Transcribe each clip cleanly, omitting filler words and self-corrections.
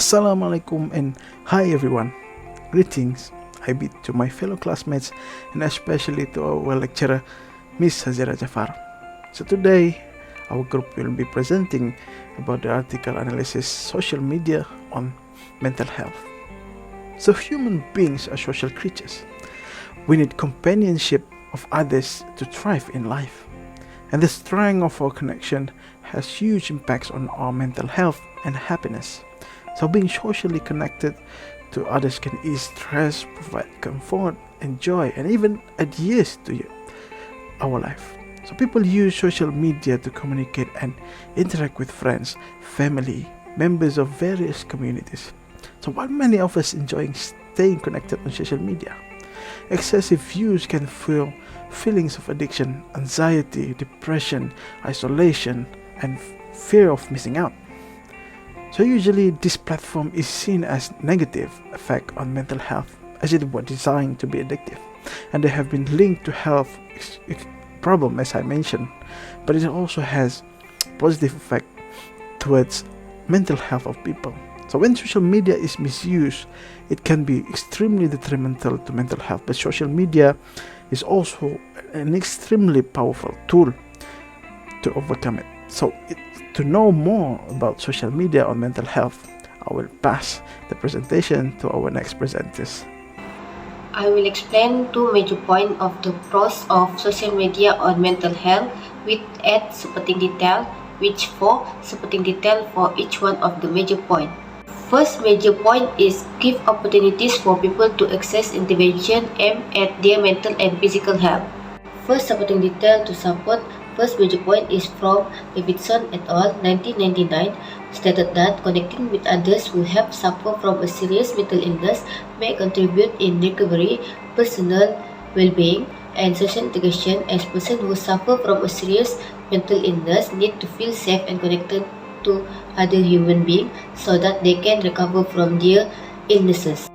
Assalamualaikum and hi everyone. Greetings, I bid to my fellow classmates and especially to our lecturer, Miss Hazira Jafar. So today, our group will be presenting about the article analysis social media on mental health. So human beings are social creatures. We need companionship of others to thrive in life. And the strength of our connection has huge impacts on our mental health and happiness. So being socially connected to others can ease stress, provide comfort and joy, and even add years to our life. So people use social media to communicate and interact with friends, family, members of various communities. So while many of us enjoying staying connected on social media, excessive use can fuel feelings of addiction, anxiety, depression, isolation, and fear of missing out. So usually this platform is seen as negative effect on mental health, as it was designed to be addictive, and they have been linked to health problem as I mentioned, but it also has positive effect towards mental health of people. So when social media is misused, it can be extremely detrimental to mental health, but social media is also an extremely powerful tool to overcome it. So to know more about social media on mental health, I will pass the presentation to our next presenters. I will explain two major points of the pros of social media on mental health with add supporting detail, which for supporting detail for each one of the major points. First major point is give opportunities for people to access intervention aimed at their mental and physical health. First supporting detail to support first major point is from Davidson et al. 1999, stated that connecting with others who have suffered from a serious mental illness may contribute in recovery, personal well-being, and social integration, as persons who suffer from a serious mental illness need to feel safe and connected to other human beings so that they can recover from their illnesses.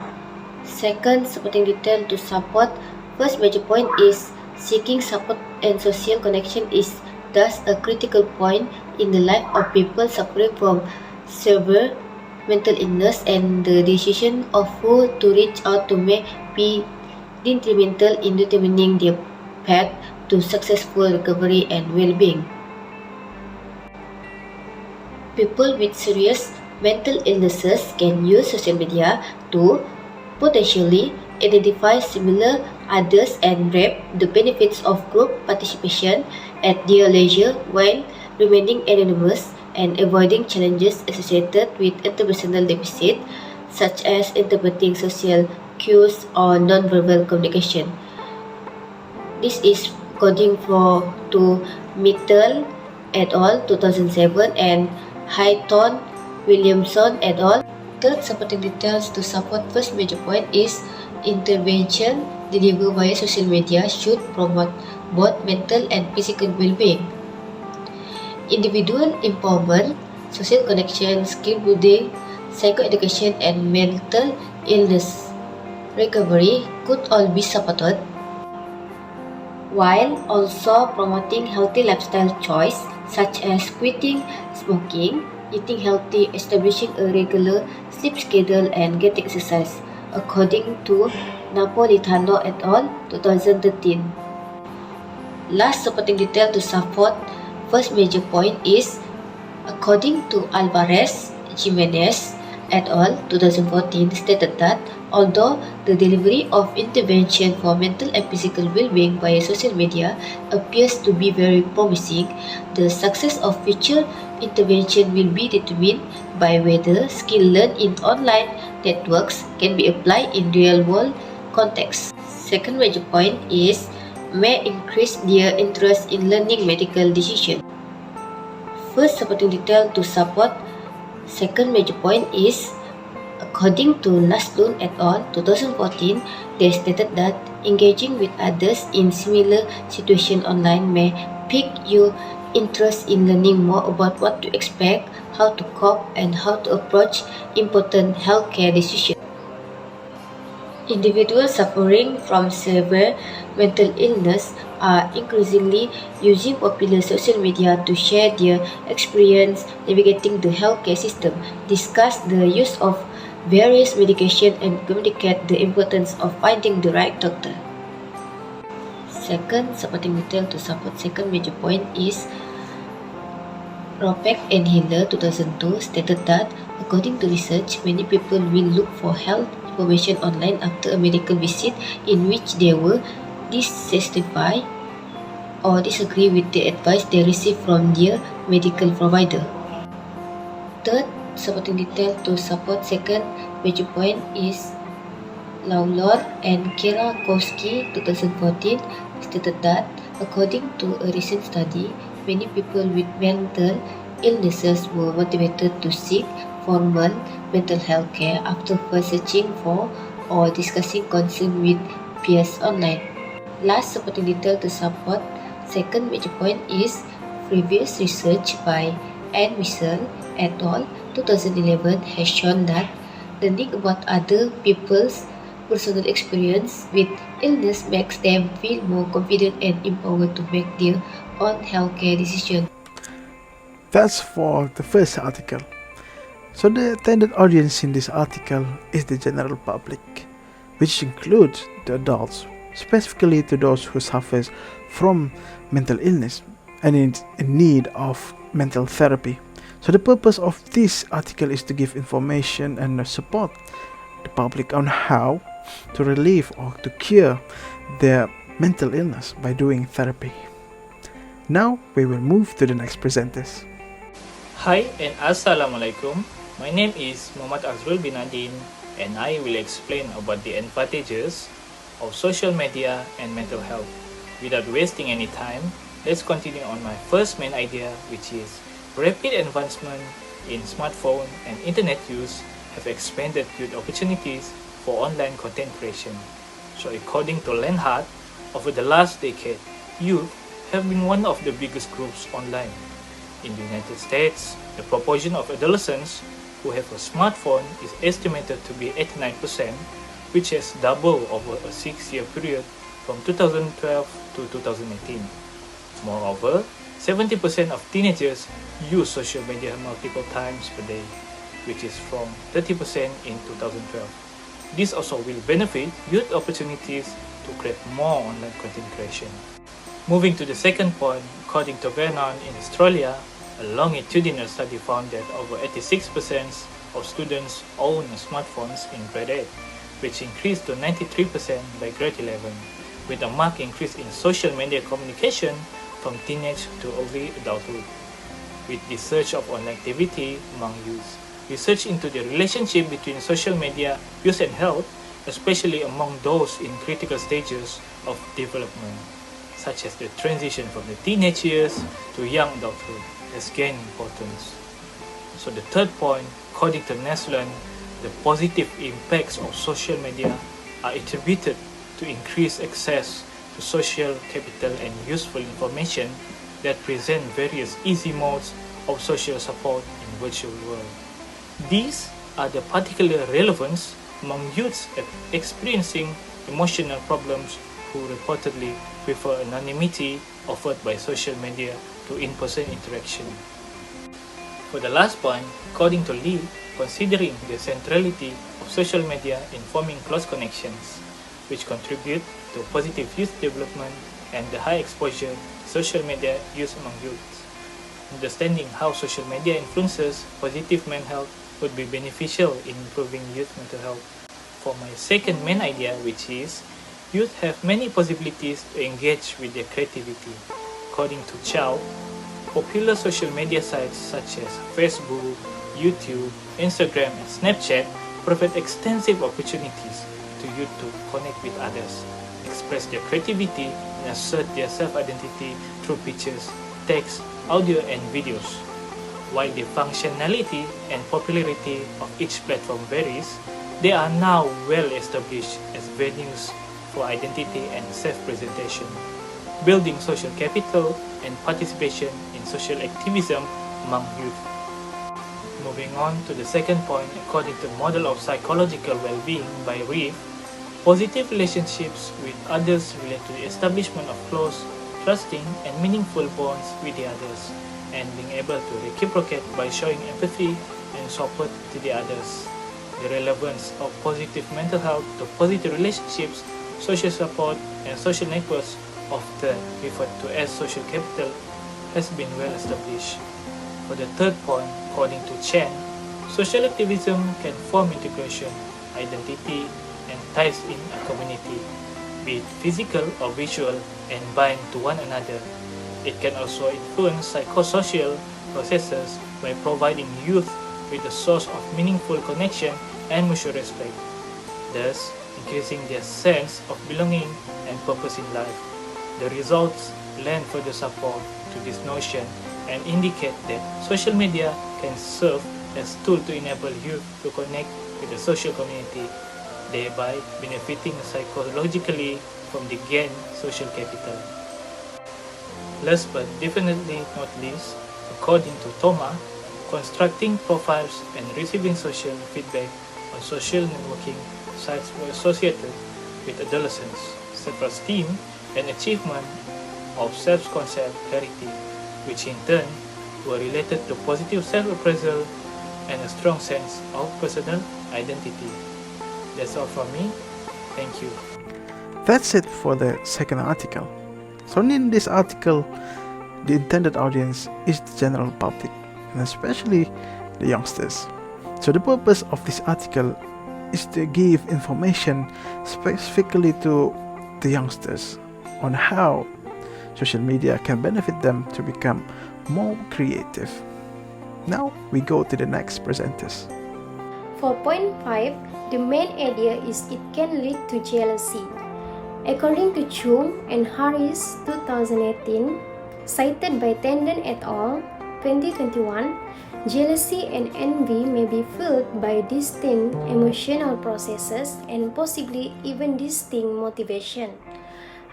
Second supporting detail to support first major point is seeking support and social connection is thus a critical point in the life of people suffering from severe mental illness, and the decision of who to reach out to may be detrimental in determining their path to successful recovery and well-being. People with serious mental illnesses can use social media to potentially identify similar others and reap the benefits of group participation at their leisure while remaining anonymous and avoiding challenges associated with interpersonal deficit, such as interpreting social cues or non-verbal communication. This is according to Mitchell et al. 2007 and Hayton Williamson et al. Third supporting details to support first major point is intervention delivered via social media should promote both mental and physical well-being. Individual empowerment, social connection, skill building, psychoeducation, and mental illness recovery could all be supported, while also promoting healthy lifestyle choice such as quitting smoking, eating healthy, establishing a regular sleep schedule, and getting exercise, according to Napolitano et al. 2013. Last supporting detail to support first major point is according to Alvarez Jimenez et al. 2014, stated that although the delivery of intervention for mental and physical well-being via social media appears to be very promising, the success of future intervention will be determined by whether skill learned in online networks can be applied in real-world context. Second major point is may increase their interest in learning medical decisions. First supporting detail to support second major point is according to Naslund et al. 2014, they stated that engaging with others in similar situations online may pique your interest in learning more about what to expect, how to cope, and how to approach important healthcare decisions. Individuals suffering from severe mental illness are increasingly using popular social media to share their experience navigating the healthcare system, discuss the use of various medication, and communicate the importance of finding the right doctor. Second, supporting detail to support second major point is Ropek and Hiller 2002 stated that, according to research, many people will look for health information online after a medical visit in which they were dissatisfied or disagree with the advice they receive from their medical provider. Third, supporting detail to support second major point is Lawlor and Kierakowski 2014 stated that, according to a recent study, many people with mental illnesses were motivated to seek formal mental health care after first searching for or discussing concern with peers online. Last supporting detail to support second major point is previous research by Anne Wissel et al. 2011 has shown that learning about other people's personal experience with illness makes them feel more confident and empowered to make their own healthcare decisions. That's for the first article. So the intended audience in this article is the general public, which includes the adults, specifically to those who suffer from mental illness and in need of mental therapy. So the purpose of this article is to give information and support the public on how to relieve or to cure their mental illness by doing therapy. Now we will move to the next presenters. Hi and Assalamualaikum. My name is Muhammad AZRUL bin ADIN and I will explain about the advantages of social media and mental health. Without wasting any time, let's continue on my first main idea, which is rapid advancement in smartphone and internet use have expanded good opportunities for online content creation. So according to Lenhart, over the last decade, youth have been one of the biggest groups online. In the United States, the proportion of adolescents who have a smartphone is estimated to be 89%, which has doubled over a 6-year period from 2012 to 2018. Moreover, 70% of teenagers use social media multiple times per day, which is from 30% in 2012. This also will benefit youth opportunities to create more online content creation. Moving to the second point, according to Vernon in Australia, a longitudinal study found that over 86% of students own smartphones in grade 8, which increased to 93% by grade 11, with a marked increase in social media communication from teenage to early adulthood. With the surge of online activity among youth, research into the relationship between social media use and health, especially among those in critical stages of development, such as the transition from the teenage years to young adulthood, has gained importance. So the third point, according to Nesland, the positive impacts of social media are attributed to increased access to social capital and useful information that present various easy modes of social support in virtual world. These are the particular relevance among youths experiencing emotional problems who reportedly prefer anonymity offered by social media to in-person interaction. For the last point, according to Lee, considering the centrality of social media in forming close connections, which contribute to positive youth development and the high exposure to social media use among youths, understanding how social media influences positive mental health would be beneficial in improving youth mental health. For my second main idea, which is youth have many possibilities to engage with their creativity. According to Chow, popular social media sites such as Facebook, YouTube, Instagram, and Snapchat provide extensive opportunities to youth to connect with others, express their creativity, and assert their self-identity through pictures, text, audio, and videos. While the functionality and popularity of each platform varies, they are now well established as venues for identity and self-presentation, building social capital and participation in social activism among youth. Moving on to the second point, according to Model of Psychological Well-being by Reeve, Positive relationships with others relate to the establishment of close, trusting, and meaningful bonds with the others, and being able to reciprocate by showing empathy and support to the others. The relevance of positive mental health to positive relationships, social support, and social networks, often referred to as social capital, has been well established. For the third point, according to Chen, social activism can form integration, identity, and ties in a community, be it physical or visual, and bind to one another. It can also influence psychosocial processes by providing youth with a source of meaningful connection and mutual respect, thus increasing their sense of belonging and purpose in life. The results lend further support to this notion and indicate that social media can serve as a tool to enable youth to connect with the social community, thereby benefiting psychologically from the gained social capital. Last but definitely not least, according to Thoma, constructing profiles and receiving social feedback on social networking sites were associated with adolescents' self-esteem and achievement of self-concept clarity, which in turn were related to positive self-appraisal and a strong sense of personal identity. That's all from me. Thank you. That's it for the second article. So in this article, the intended audience is the general public, and especially the youngsters. So the purpose of this article is to give information specifically to the youngsters on how social media can benefit them to become more creative. Now we go to the next presenters. For point 5, the main idea is it can lead to jealousy. According to Chung and Harris 2018, cited by Tandon et al. 2021, jealousy and envy may be fueled by distinct emotional processes and possibly even distinct motivation.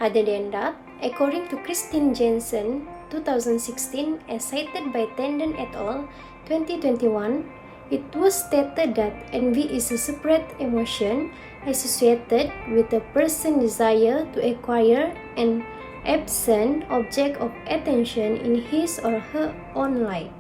Other than that, according to Christine Jensen 2016, as cited by Tandon et al. 2021, it was stated that envy is a separate emotion associated with a person's desire to acquire an absent object of attention in his or her own life.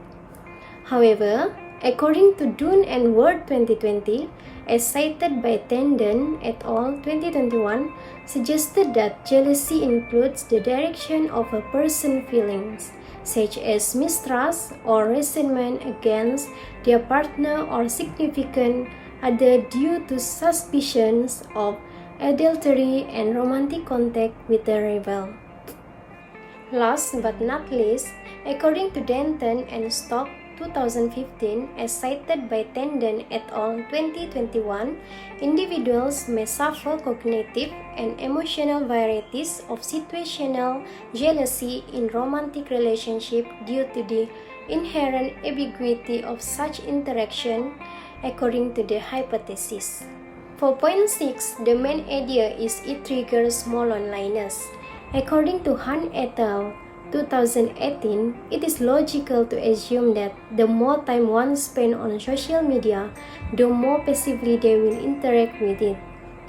However, according to Dunn and Ward 2020, as cited by Tandon et al. 2021, suggested that jealousy includes the direction of a person's feelings, such as mistrust or resentment against their partner or significant other due to suspicions of adultery and romantic contact with a rival. Last but not least, according to Denton and Stock 2015, as cited by Tandon et al. 2021, individuals may suffer cognitive and emotional varieties of situational jealousy in romantic relationship due to the inherent ambiguity of such interaction, according to the hypothesis. For point 6, the main idea is it triggers more loneliness. According to Han et al. 2018, it is logical to assume that the more time one spends on social media, the more passively they will interact with it,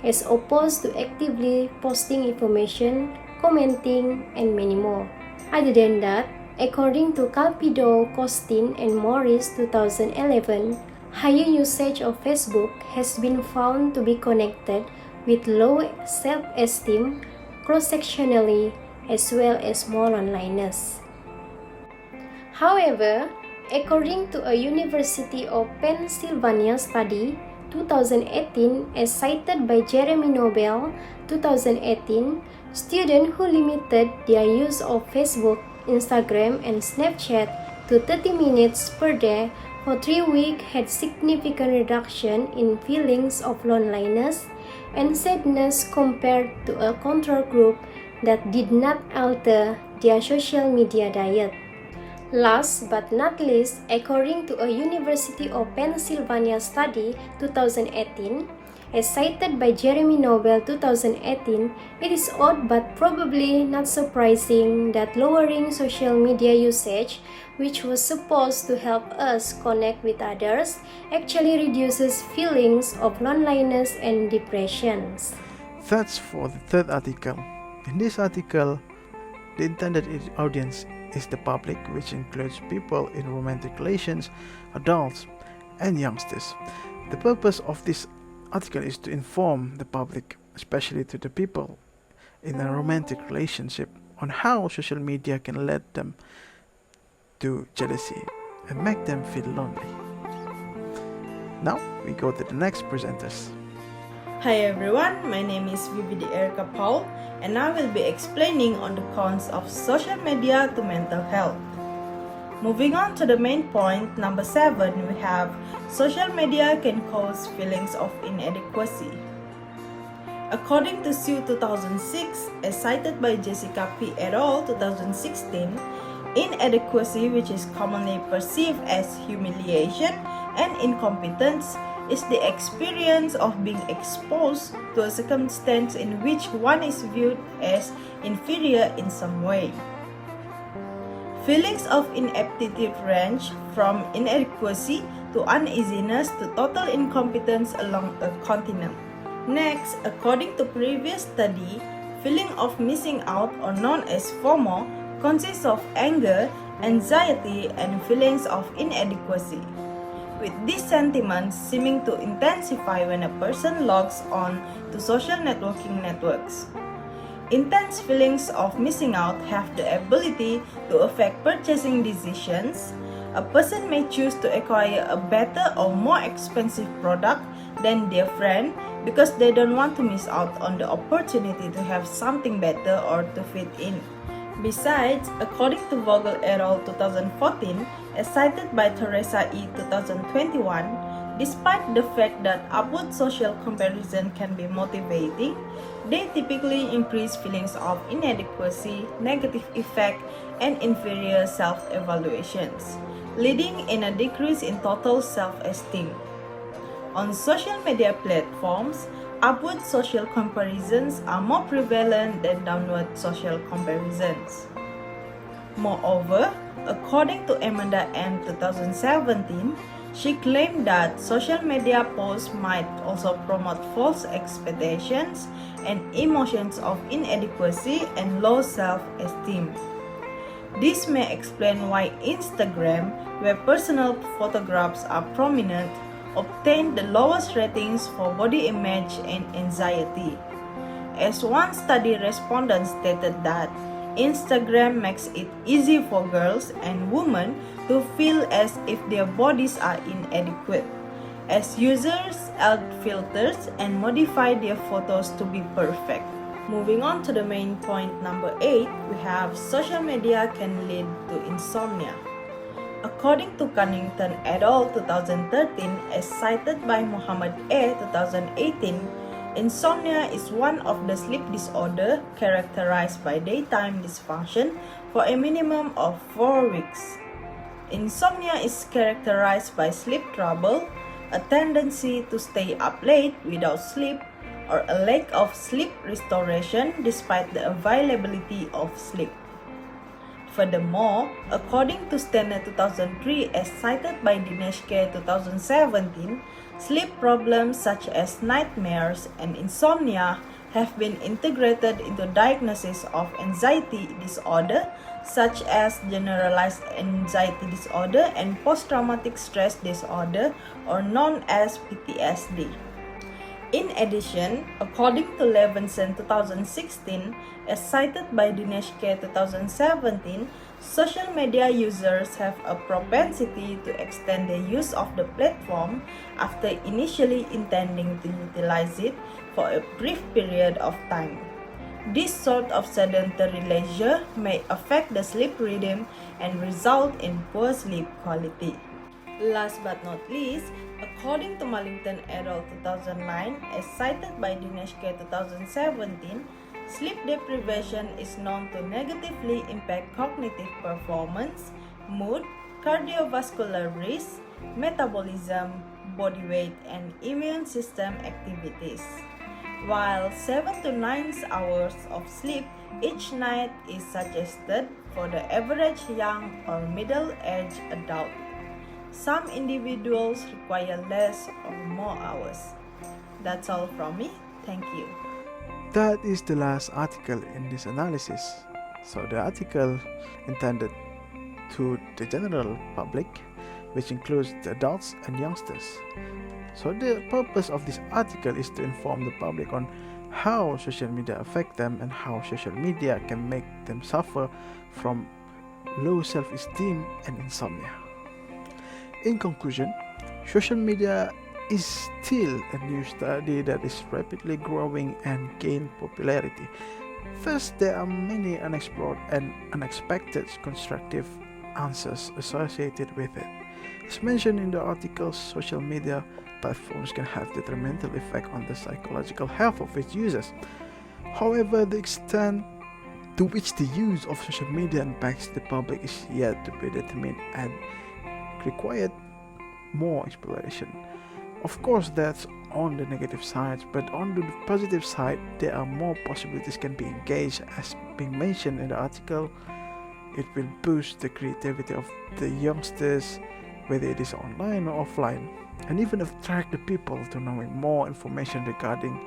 as opposed to actively posting information, commenting, and many more. Other than that, according to Calpido, Costin, and Morris 2011, higher usage of Facebook has been found to be connected with low self-esteem cross-sectionally, as well as more loneliness. However, according to a University of Pennsylvania study 2018, as cited by Jeremy Nobel 2018, students who limited their use of Facebook, Instagram, and Snapchat to 30 minutes per day for 3 weeks had significant reduction in feelings of loneliness and sadness compared to a control group that did not alter their social media diet. Last but not least, according to a University of Pennsylvania study 2018, as cited by Jeremy Nobel 2018, it is odd but probably not surprising that lowering social media usage, which was supposed to help us connect with others, actually reduces feelings of loneliness and depressions. That's for the third article. In this article, the intended audience is the public, which includes people in romantic relations, adults, and youngsters. The purpose of this article is to inform the public, especially to the people in a romantic relationship, on how social media can lead them to jealousy and make them feel lonely. Now we go to the next presenters. Hi everyone, my name is Vivi Paul, and I will be explaining on the cons of social media to mental health. Moving on to the main point, number 7, we have social media can cause feelings of inadequacy. According to SIU 2006, as cited by Jessica P. et al. 2016, inadequacy, which is commonly perceived as humiliation and incompetence, is the experience of being exposed to a circumstance in which one is viewed as inferior in some way. Feelings of inaptitude range from inadequacy to uneasiness to total incompetence along a continuum. Next, according to previous study, feeling of missing out, or known as FOMO, consists of anger, anxiety, and feelings of inadequacy, with these sentiments seeming to intensify when a person logs on to social networking networks. Intense feelings of missing out have the ability to affect purchasing decisions. A person may choose to acquire a better or more expensive product than their friend because they don't want to miss out on the opportunity to have something better or to fit in. Besides, according to Vogel et al. 2014, as cited by Teresa E. 2021, despite the fact that upward social comparison can be motivating, they typically increase feelings of inadequacy, negative effect, and inferior self-evaluations, leading in a decrease in total self-esteem. On social media platforms, upward social comparisons are more prevalent than downward social comparisons. Moreover, according to Amanda M. 2017, she claimed that social media posts might also promote false expectations and emotions of inadequacy and low self-esteem. This may explain why Instagram, where personal photographs are prominent, obtained the lowest ratings for body image and anxiety. As one study respondent stated that Instagram makes it easy for girls and women to feel as if their bodies are inadequate, as users add filters and modify their photos to be perfect. Moving on to the main point, number 8, we have social media can lead to insomnia. According to Cunnington et al. 2013, as cited by Muhammad A. 2018, insomnia is one of the sleep disorder characterized by daytime dysfunction for a minimum of 4 weeks. Insomnia is characterized by sleep trouble, a tendency to stay up late without sleep, or a lack of sleep restoration despite the availability of sleep. Furthermore, according to Stenner 2003 as cited by Dinesh K. 2017, sleep problems such as nightmares and insomnia have been integrated into diagnosis of anxiety disorder such as generalized anxiety disorder and post-traumatic stress disorder, or known as PTSD. In addition, according to Levinson 2016, as cited by Dinesh K. 2017, social media users have a propensity to extend the use of the platform after initially intending to utilize it for a brief period of time. This sort of sedentary leisure may affect the sleep rhythm and result in poor sleep quality. Last but not least, according to Mallington et al. 2009, as cited by Dinesh K. 2017, sleep deprivation is known to negatively impact cognitive performance, mood, cardiovascular risk, metabolism, body weight, and immune system activities. While 7 to 9 hours of sleep each night is suggested for the average young or middle-aged adult. Some individuals require less or more hours. That's all from me. Thank you. That is the last article in this analysis. So the article intended to the general public, which includes the adults and youngsters. So the purpose of this article is to inform the public on how social media affect them and how social media can make them suffer from low self-esteem and insomnia. In conclusion, social media is still a new study that is rapidly growing and gain popularity. First, there are many unexplored and unexpected constructive answers associated with it. As mentioned in the article, social media platforms can have detrimental effect on the psychological health of its users. However, the extent to which the use of social media impacts the public is yet to be determined and required more exploration. Of course, that's on the negative side, but on the positive side, there are more possibilities can be engaged. As being mentioned in the article, it will boost the creativity of the youngsters, whether it is online or offline, and even attract the people to knowing more information regarding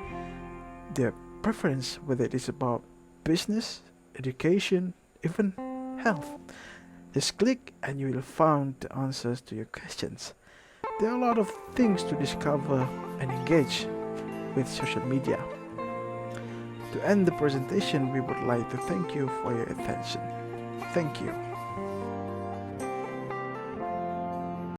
their preference, whether it is about business, education, even health. Just click and you will find the answers to your questions. There are a lot of things to discover and engage with social media. To end the presentation, we would like to thank you for your attention. Thank you.